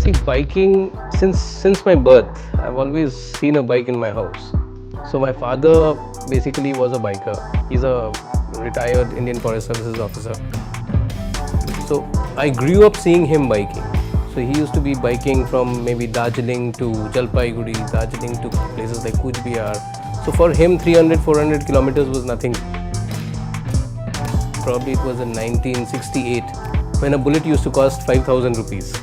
See, biking since my birth, I've always seen a bike in my house. So my father basically was a biker. He's a retired Indian Forest Services officer. So I grew up seeing him biking. So he used to be biking from maybe Darjeeling to Jalpaiguri, Darjeeling to places like Kuch Bihar. So for him, 300, 400 kilometers was nothing. Probably it was in 1968 when a bullet used to cost 5,000 rupees.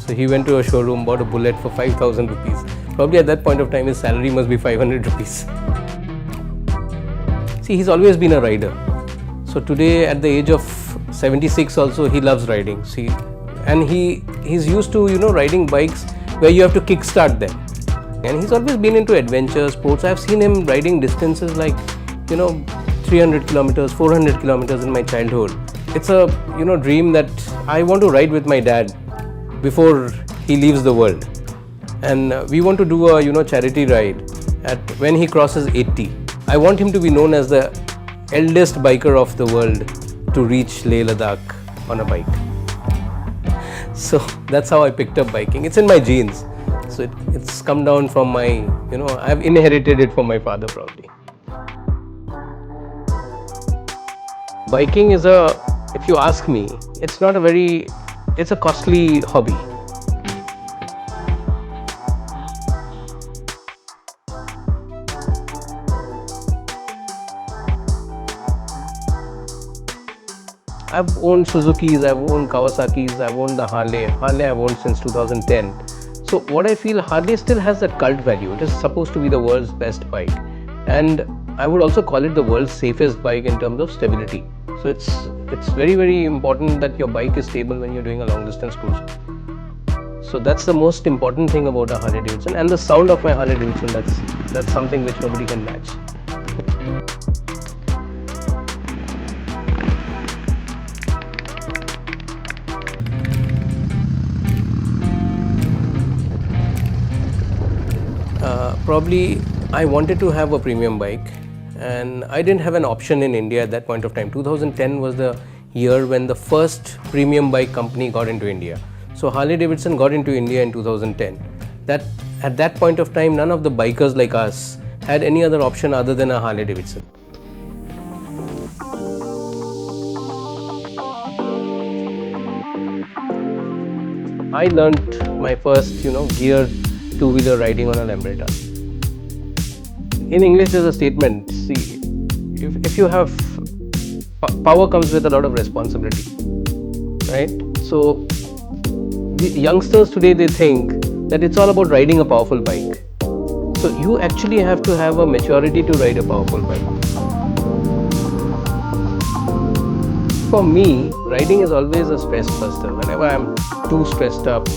So he went to a showroom, bought a bullet for 5,000 rupees. Probably at that point of time his salary must be 500 rupees. See, he's always been a rider. So today at the age of 76 also he loves riding. See, and he's used to riding bikes where you have to kickstart them. And he's always been into adventure sports. I've seen him riding distances like 300 kilometers, 400 kilometers in my childhood. It's a dream that I want to ride with my dad before he leaves the world. And we want to do a charity ride when he crosses 80. I want him to be known as the eldest biker of the world to reach Leh Ladakh on a bike. So that's how I picked up biking. It's in my genes. So it's come down from my, I've inherited it from my father probably. Biking is if you ask me, it's a costly hobby. I've owned Suzukis, I've owned Kawasaki's, I've owned the Harley. Harley I've owned since 2010. So what I feel, Harley still has that cult value. It is supposed to be the world's best bike. And I would also call it the world's safest bike in terms of stability. So it's very, very important that your bike is stable when you're doing a long distance cruise. So that's the most important thing about a Harley Davidson, and the sound of my Harley Davidson, that's something which nobody can match. Probably I wanted to have a premium bike, and I didn't have an option in India at that point of time. 2010 was the year when the first premium bike company got into India. So Harley Davidson got into India in 2010. At that point of time, none of the bikers like us had any other option other than a Harley Davidson. I learnt my first, geared two-wheeler riding on a Lambretta. In English, there's a statement. See, if you have power, comes with a lot of responsibility, right? So, the youngsters today, they think that it's all about riding a powerful bike. So, you actually have to have a maturity to ride a powerful bike. For me, riding is always a stress buster. Whenever I'm too stressed up,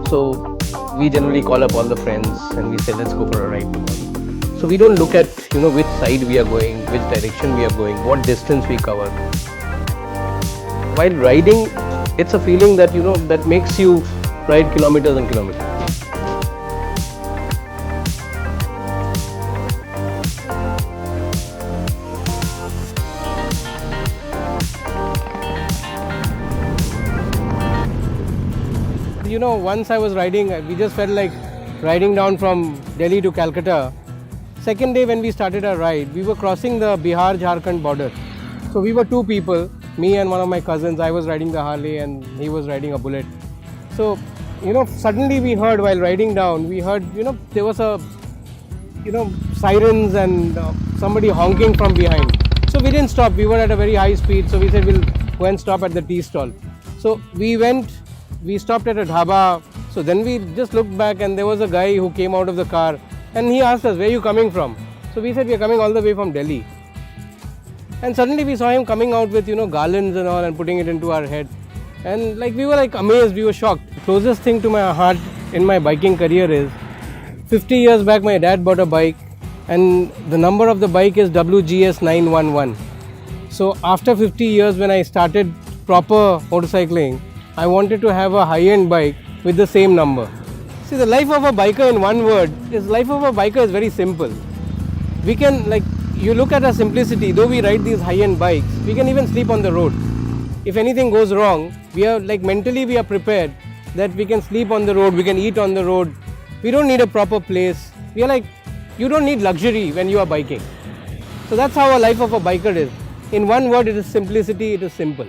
so we generally call up all the friends and we say, let's go for a ride tomorrow. So we don't look at which side we are going, which direction we are going, what distance we cover. While riding, it's a feeling that that makes you ride kilometers and kilometers. Once I was riding, we just felt like riding down from Delhi to Calcutta. Second day when we started our ride, we were crossing the Bihar-Jharkhand border. So we were two people, me and one of my cousins. I was riding the Harley and he was riding a Bullet. So, suddenly we heard while riding down, there was sirens and somebody honking from behind. So we didn't stop. We were at a very high speed. So we said we'll go and stop at the tea stall. So we stopped at a dhaba. So then we just looked back and there was a guy who came out of the car and he asked us, where are you coming from? So we said, we are coming all the way from Delhi. And suddenly we saw him coming out with, garlands and all and putting it into our head. And we were amazed, we were shocked. The closest thing to my heart in my biking career is 50 years back my dad bought a bike and the number of the bike is WGS 911. So after 50 years when I started proper motorcycling, I wanted to have a high-end bike with the same number. See, the life of a biker in one word is very simple. We can, you look at our simplicity, though we ride these high-end bikes, we can even sleep on the road. If anything goes wrong, we are mentally we are prepared that we can sleep on the road, we can eat on the road. We don't need a proper place. We are like, you don't need luxury when you are biking. So that's how a life of a biker is. In one word, it is simplicity, it is simple.